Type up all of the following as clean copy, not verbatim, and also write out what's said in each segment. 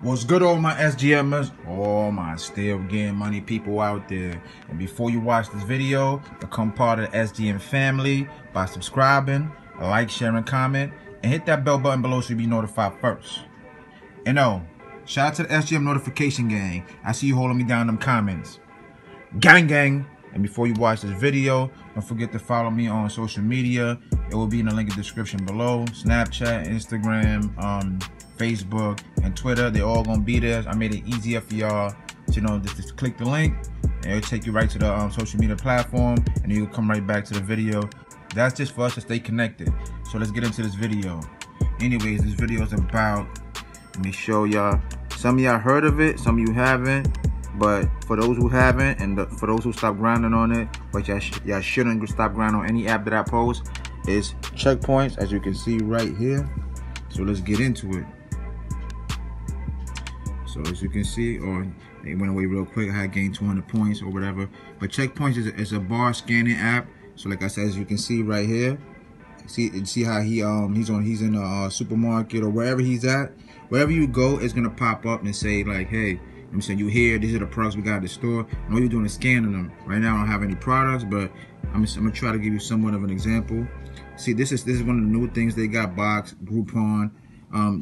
What's good, all my SGMers, all my still getting money people out there? And before you watch this video, become part of the SGM family by subscribing, like, sharing, comment, and hit that bell button below so you'll be notified first. And shout out to the SGM notification gang. I see you holding me down in them comments. Gang gang. And before you watch this video, don't forget to follow me on social media. It will be in the link in the description below. Snapchat, Instagram, Facebook, and Twitter. They're all gonna be there. I made it easier for y'all to just click the link and it'll take you right to the social media platform, and you'll come right back to the video. That's just for us to stay connected. So let's get into this video. Anyways, this video is about, let me show y'all. Some of y'all heard of it, some of you haven't. But for those who haven't, and for those who stop grinding on it, but y'all shouldn't stop grinding on any app that I post, is checkpoints, as you can see right here. So let's get into it. So as you can see, or it went away real quick, I had gained 200 points or whatever. But checkpoints is a bar scanning app. So like I said, as you can see right here, see how he's in a supermarket or wherever he's at. Wherever you go, it's gonna pop up and say like, hey, I'm saying, you here, these are the products we got at the store, and all you're doing is scanning them. Right now I don't have any products, but I'm gonna try to give you somewhat of an example. See, this is one of the new things they got, Box, Groupon.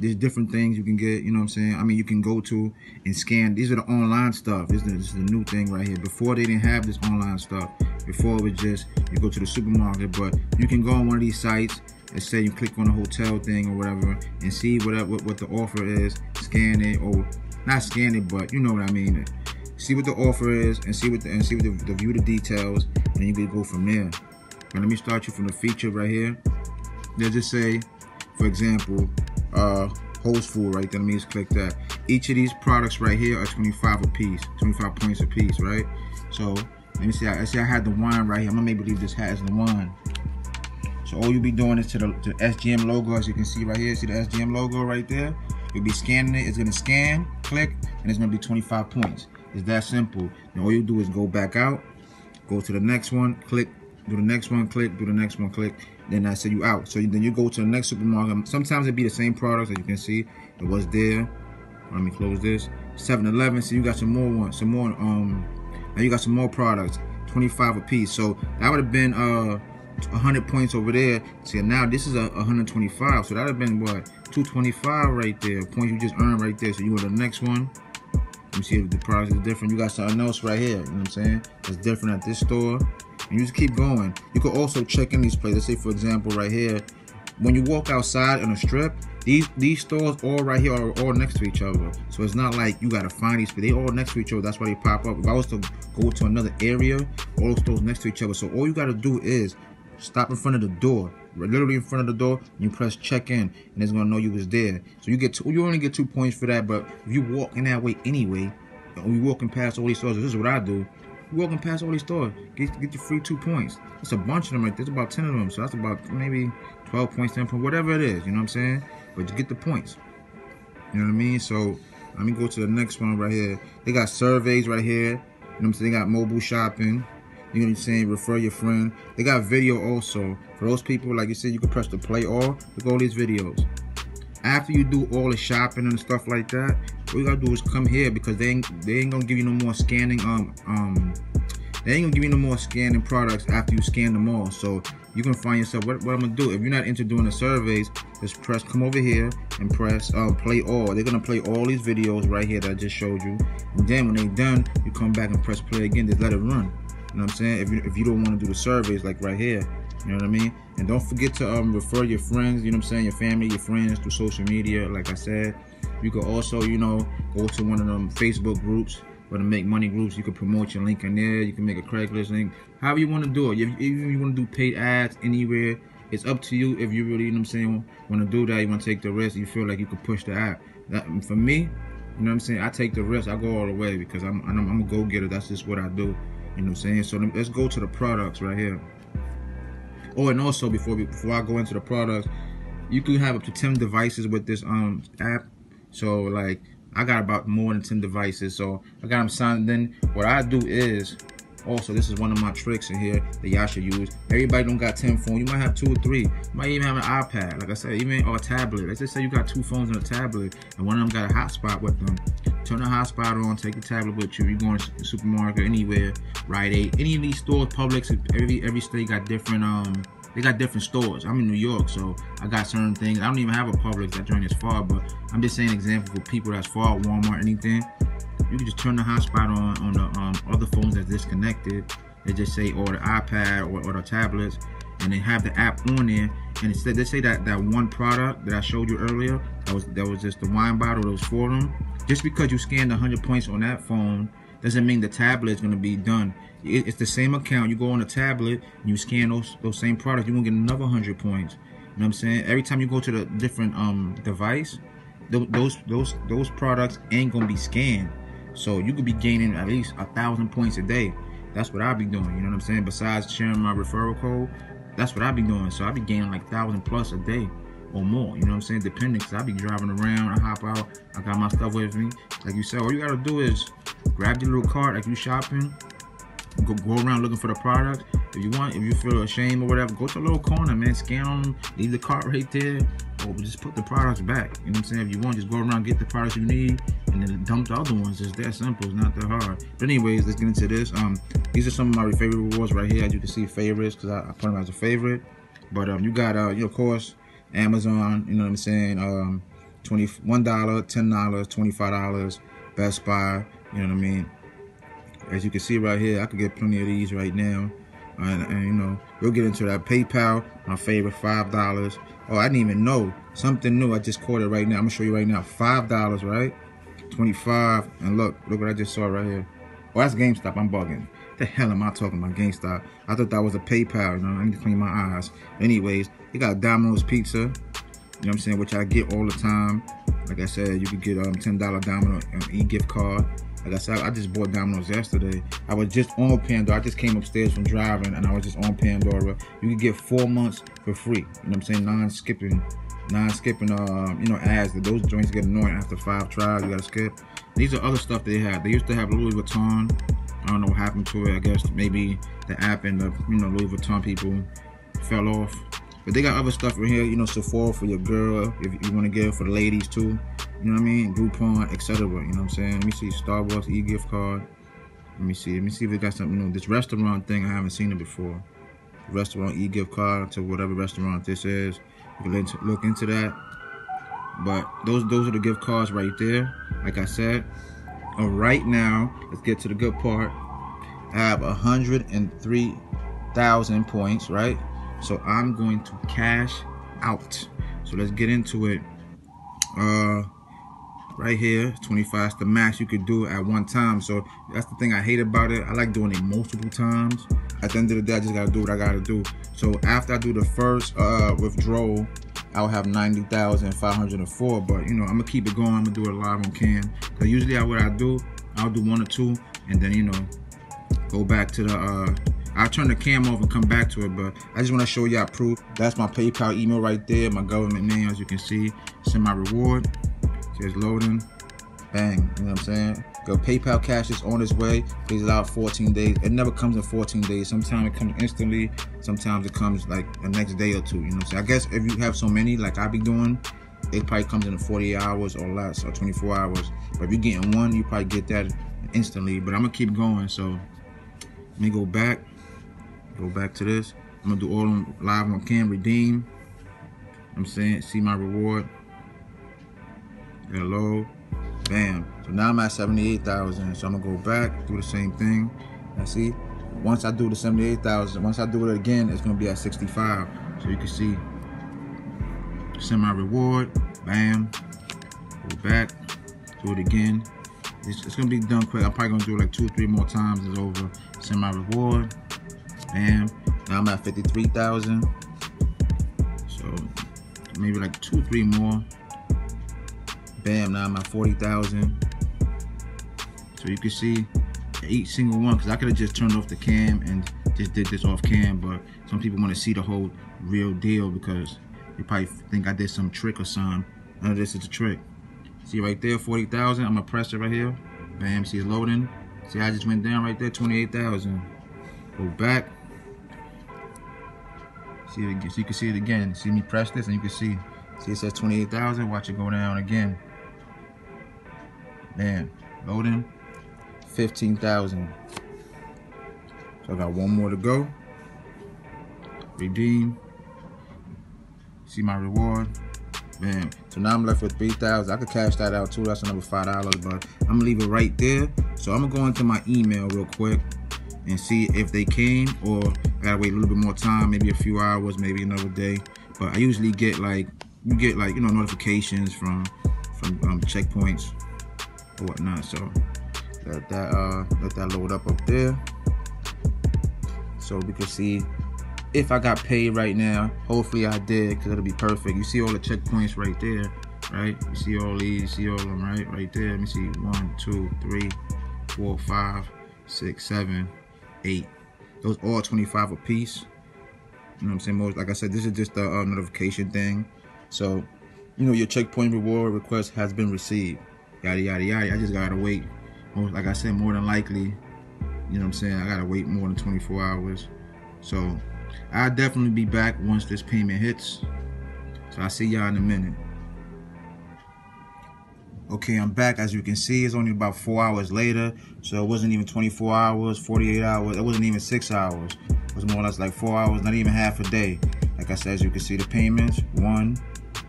There's different things you can get, you know what I'm saying? I mean, you can go to and scan. These are the online stuff. This is the new thing right here. Before, they didn't have this online stuff. Before, it was just, you go to the supermarket, but you can go on one of these sites and say you click on the hotel thing or whatever and see what the offer is, scan it, or not scan it, but you know what I mean. See what the offer is and see what the view the details, and then you can go from there. But let me start you from the feature right here. Let's just say, for example, host food right there. Let me just click that. Each of these products right here are 25 a piece, 25 points a piece, right? So let me see. I had the wine right here. I'm gonna maybe leave this hat as the wine. So all you'll be doing is to the SGM logo, as you can see right here. See the SGM logo right there? You'll be scanning it. It's gonna scan, click, and it's gonna be 25 points. It's that simple. And all you do is go back out, go to the next one, click, do the next one, click, do the next one, click. Then I say you out. So then you go to the next supermarket. Sometimes it be the same products, as you can see. It was there. Let me close this. 7-Eleven. So you got some more ones, now you got some more products, 25 a piece. So that would have been 100 points over there. See, now this is 125, so that would have been what, 225 right there, points you just earned right there. So you go to the next one. Let me see if the product is different. You got something else right here, you know what I'm saying, it's different at this store, and you just keep going. You could also check in these places. Let's say, for example, right here, when you walk outside on a strip, these stores all right here are all next to each other. So it's not like you gotta find these, but they all next to each other. That's why they pop up. If I was to go to another area, all those stores next to each other. So all you gotta do is stop in front of the door, literally in front of the door, and you press check in, and it's gonna know you was there. So you only get 2 points for that. But if you walk in that way anyway, or you walking past all these stores, this is what I do. You walking past all these stores, get your free 2 points. That's a bunch of them right there. There's about 10 of them, so that's about maybe 12 points, 10 points, whatever it is. You know what I'm saying? But you get the points. You know what I mean? So let me go to the next one right here. They got surveys right here. You know what I'm saying? They got mobile shopping. You know what I'm saying? Refer your friend. They got video also. For those people, like you said, you can press the play all. Look at all these videos. After you do all the shopping and stuff like that, what you gotta do is come here, because they ain't gonna give you no more scanning. They ain't gonna give you no more scanning products after you scan them all. So you can find yourself. What I'm gonna do, if you're not into doing the surveys, just come over here and press play all. They're gonna play all these videos right here that I just showed you. And then when they're done, you come back and press play again. Just let it run. You know what I'm saying? If you don't want to do the surveys like right here, you know what I mean? And don't forget to refer your friends, you know what I'm saying, your family, your friends through social media. Like I said, you could also, you know, go to one of them Facebook groups or to make money groups. You can promote your link in there. You can make a Craigslist link, however you want to do it. If you want to do paid ads anywhere, it's up to you. If you really, you know what I'm saying, want to do that, you want to take the risk, you feel like you could push the app. For me, you know what I'm saying, I take the risk. I go all the way because I'm a go-getter. That's just what I do. You know what I'm saying? So let's go to the products right here. Oh, and also before I go into the products, you can have up to 10 devices with this app. So like I got about more than 10 devices. So I got them signed. Then what I do is Also, this is one of my tricks in here that y'all should use. Everybody don't got 10 phones. You might have 2 or 3. You might even have an iPad, like I said, even or a tablet. Let's just say you got 2 phones and a tablet, and one of them got a hotspot with them. Turn the hotspot on, take the tablet with you. You going to the supermarket, anywhere, Rite Aid, any of these stores, Publix, every state got different, they got different stores. I'm in New York, so I got certain things. I don't even have a Publix, that joint is far, but I'm just saying example for people that's far, Walmart, anything. You can just turn the hotspot on the other phones that's disconnected. They just say, or the iPad or the tablets, and they have the app on there. And instead, they say that one product that I showed you earlier, that was just the wine bottle, that was for them. Just because you scanned 100 points on that phone doesn't mean the tablet is going to be done. It's the same account. You go on the tablet and you scan those same products, you're going to get another 100 points. You know what I'm saying? Every time you go to the different device, those products ain't going to be scanned. So you could be gaining at least 1,000 points a day. That's what I'll be doing, you know what I'm saying? Besides sharing my referral code, that's what I'll be doing. So I'll be gaining like 1,000 plus a day or more, you know what I'm saying? Depending, because I'll be driving around, I hop out, I got my stuff with me. Like you said, all you gotta do is grab your little cart, like you shopping, go around looking for the product. If you feel ashamed or whatever, go to a little corner, man, scan on them, leave the cart right there, or just put the products back. You know what I'm saying? If you want, just go around, get the products you need, and then dump the other ones. It's that simple, it's not that hard. But anyways, let's get into this. These are some of my favorite rewards right here. As you can see, favorites, because I put them as a favorite. But you got, of course, Amazon, you know what I'm saying? $21, $10, $25, Best Buy, you know what I mean? As you can see right here, I could get plenty of these right now. And you know, we'll get into that. PayPal, my favorite, $5. Oh, I didn't even know. Something new, I just caught it right now. I'm gonna show you right now. $5, right? 25, and look what I just saw right here. Oh, that's GameStop, I'm bugging. The hell am I talking about, GameStop? I thought that was a PayPal, you know, I need to clean my eyes. Anyways, you got Domino's Pizza, you know what I'm saying, which I get all the time. Like I said, you could get $10 Domino e-gift card. Like I said, I just bought Domino's yesterday. I was just on Pandora. I just came upstairs from driving, and I was just on Pandora. You could get 4 months for free. You know what I'm saying? Non-skipping, you know, ads. Those joints get annoying after 5 tries. You gotta skip. These are other stuff they have. They used to have Louis Vuitton. I don't know what happened to it. I guess maybe the app and the Louis Vuitton people fell off. But they got other stuff in here. You know, Sephora for your girl if you want to get it for the ladies too. You know what I mean? Groupon, etc. You know what I'm saying? Let me see. Starbucks e-gift card. Let me see if it got something. You know, this restaurant thing, I haven't seen it before. Restaurant e-gift card to whatever restaurant this is. You can look into that. But those are the gift cards right there. Like I said. Right now, let's get to the good part. I have 103,000 points, right? So I'm going to cash out. So let's get into it. Right here, 25 is the max you could do at one time. So that's the thing I hate about it. I like doing it multiple times. At the end of the day, I just gotta do what I gotta do. So after I do the first withdrawal, I'll have 90,504. But you know, I'm gonna keep it going. I'm gonna do it live on cam. Cause usually I'll do 1 or 2, and then you know, go back to the I'll turn the cam off and come back to it, but I just want to show y'all proof. That's my PayPal email right there, my government name, as you can see. Send my reward. Just loading. Bang. You know what I'm saying? Go PayPal cash is on its way. Pays it out 14 days. It never comes in 14 days. Sometimes it comes instantly. Sometimes it comes like the next day or 2. You know what I'm saying? I guess if you have so many, like I be doing, it probably comes in 48 hours or less, or 24 hours. But if you're getting one, you probably get that instantly. But I'm gonna keep going. So let me go back to this. I'm gonna do all of them live on cam. Redeem. I'm saying, see my reward. Hello. Bam. So now I'm at 78,000. So I'm gonna go back, do the same thing. And see, once I do the 78,000, once I do it again, it's gonna be at 65. So you can see, send my reward. Bam. Go back, do it again. It's gonna be done quick. I'm probably gonna do it like 2 or 3 more times. It's over. Send my reward. Bam. Now I'm at 53,000. So maybe like 2 or 3 more. Bam, now I'm at 40,000. So you can see each single one, because I could have just turned off the cam and just did this off cam, but some people want to see the whole real deal because they probably think I did some trick or something. None of this is a trick. See right there, 40,000. I'm gonna press it right here. Bam, see it's loading. See I just went down right there, 28,000. Go back. See it again, so you can see it again. See me press this and you can see it says 28,000. Watch it go down again. Man, loading 15,000. So I got one more to go. Redeem. See my reward. Man, so now I'm left with 3,000. I could cash that out too. That's another $5, but I'm gonna leave it right there. So I'm gonna go into my email real quick and see if they came, or I gotta wait a little bit more time, maybe a few hours, maybe another day. But I usually get like, you know, notifications from checkpoints or whatnot. So let that load up there, so we can see if I got paid right now. Hopefully I did, because it'll be perfect. You see all the checkpoints right there, right? You see all these, you see all of them right there. Let me see, 1, 2, 3, 4, 5, 6, 7, 8. Those all 25 a piece. You know what I'm saying? Most, like I said, this is just a notification thing. So, you know, your checkpoint reward request has been received. Yada yada yada. I just gotta wait. Like I said, more than likely, you know what I'm saying, I gotta wait more than 24 hours. So I'll definitely be back once this payment hits. So I'll see y'all in a minute. Okay, I'm back. As you can see, it's only about 4 hours later. So it wasn't even 24 hours, 48 hours. It wasn't even 6 hours. It was more or less like 4 hours, not even half a day. Like I said, as you can see the payments, 1,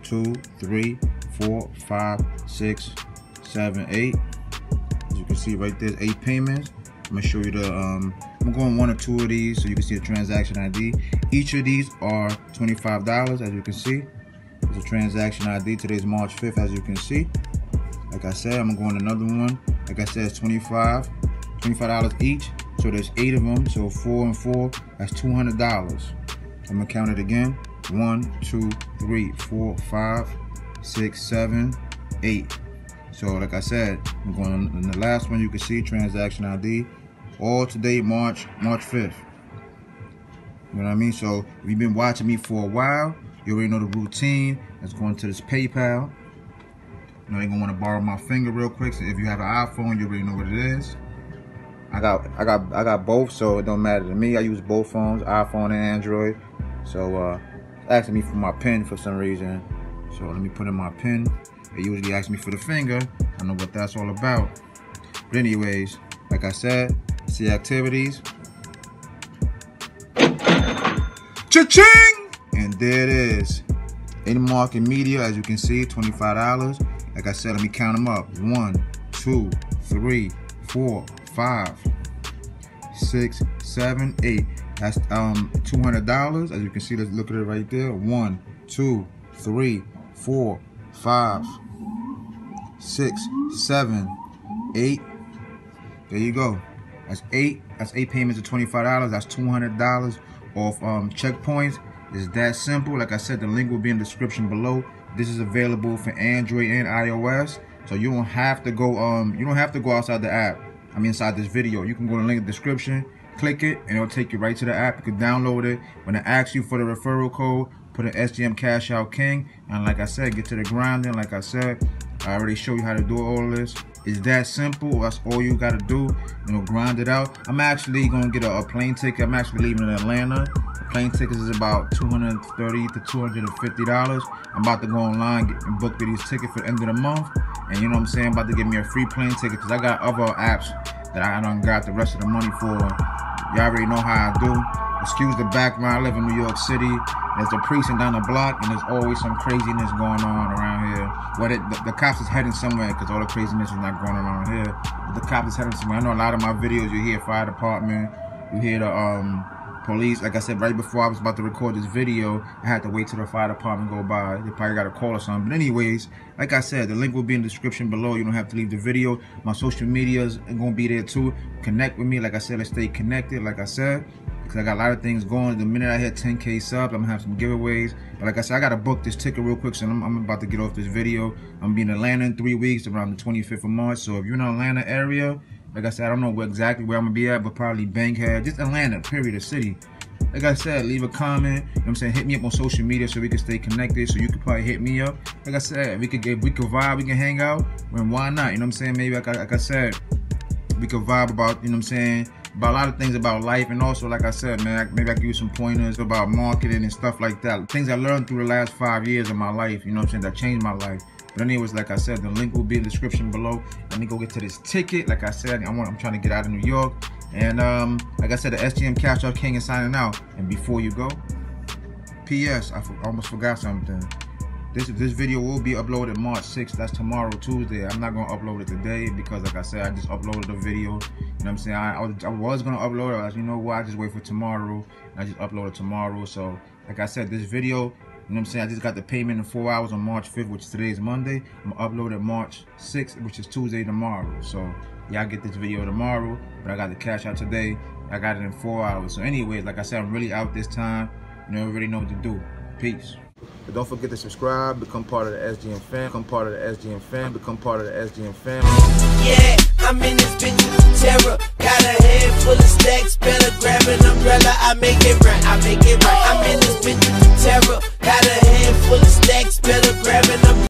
2, 3, 4, 5, 6, 7, 8. As you can see right there, 8 payments. I'm gonna show you the, I'm going 1 or 2 of these so you can see the transaction ID. Each of these are $25, as you can see. There's a transaction ID. Today's March 5th, as you can see. Like I said, I'm gonna go on another one. Like I said, it's $25 each. So there's 8 of them. So 4 and 4, that's $200. I'm gonna count it again. 1, 2, 3, 4, 5, 6, 7, 8. So like I said, I'm going on the last one. You can see transaction ID. All today, March 5th. You know what I mean? So if you've been watching me for a while, you already know the routine. Let's go into this PayPal. You know, you're gonna want to borrow my finger real quick. So if you have an iPhone, you already know what it is. I got both, so it don't matter to me. I use both phones, iPhone and Android. So it's asking me for my PIN for some reason. So let me put in my PIN. It usually asks me for the finger. I don't know what that's all about. But anyways, like I said, see activities. Cha-ching! And there it is. In market media, as you can see, $25. Like I said, let me count them up. 1, 2, 3, 4, 5, 6, 7, 8. That's $200. As you can see, let's look at it right there. 1, 2, 3, 4, 5, 6, 7, 8. There you go. That's 8. That's 8 payments of $25. That's $200 off checkpoints. It's that simple. Like I said, the link will be in the description below. This is available for Android and iOS, so you don't have to go outside the app. I mean, inside this video, you can go to the link in the description, click it, and it'll take you right to the app. You can download it. When it asks you for the referral code, put an SgmCashoutKing, and like I said, get to the grinding. Like I said, I already showed you how to do all this. It's that simple. That's all you gotta do. You know, grind it out. I'm actually gonna get a plane ticket. I'm actually leaving in Atlanta. Plane tickets is about $230 to $250. I'm about to go online and book these tickets for the end of the month. And you know what I'm saying? I'm about to get me a free plane ticket because I got other apps that I don't got the rest of the money for. Y'all already know how I do. Excuse the background. I live in New York City. There's a precinct down the block, and there's always some craziness going on around here. Well, the cops is heading somewhere because all the craziness is not going on around here. But the cops is heading somewhere. I know a lot of my videos, you hear fire department, you hear the police. Like I said, right before I was about to record this video, I had to wait till the fire department go by. They probably got a call or something. But anyways, like I said, the link will be in the description below. You don't have to leave the video. My social medias are going to be there too. Connect with me. Like I said, let's stay connected. Like I said, because I got a lot of things going. The minute I hit 10K subs, I'm going to have some giveaways. But like I said, I got to book this ticket real quick, so I'm about to get off this video. I'm going to be in Atlanta in 3 weeks, around the 25th of March. So if you're in the Atlanta area, like I said, I don't know exactly where I'm going to be at, but probably Bankhead. Just Atlanta, period, a city. Like I said, leave a comment. You know what I'm saying? Hit me up on social media so we can stay connected. So you can probably hit me up. Like I said, we could vibe, we can hang out. And why not? You know what I'm saying? Maybe like I said, we could vibe about, you know what I'm saying, about a lot of things about life, and also, like I said, man, maybe I give you some pointers about marketing and stuff like that. Things I learned through the last 5 years of my life, you know what I'm saying, that changed my life. But anyways, like I said, the link will be in the description below. Let me go get to this ticket. Like I said, I'm trying to get out of New York. And like I said, the SgmCashoutKing is signing out. And before you go, P.S. I almost forgot something. This video will be uploaded March 6th. That's tomorrow, Tuesday. I'm not gonna upload it today because, like I said, I just uploaded a video. You know what I'm saying? I was gonna upload it. You know what? I just wait for tomorrow. And I just upload it tomorrow. So, like I said, this video, you know what I'm saying? I just got the payment in 4 hours on March 5th, which today is Monday. I'm gonna upload it March 6th, which is Tuesday tomorrow. So y'all get this video tomorrow, but I got the cash out today. I got it in 4 hours. So anyways, like I said, I'm really out this time. You know, I already know what to do. Peace. But don't forget to subscribe, become part of the SGM fam, become part of the SGM fam, become part of the SGM fam. Yeah, I'm in this bitch with terror. Got a head full of stacks, better grab an umbrella. I make it right, I'm in this bitch with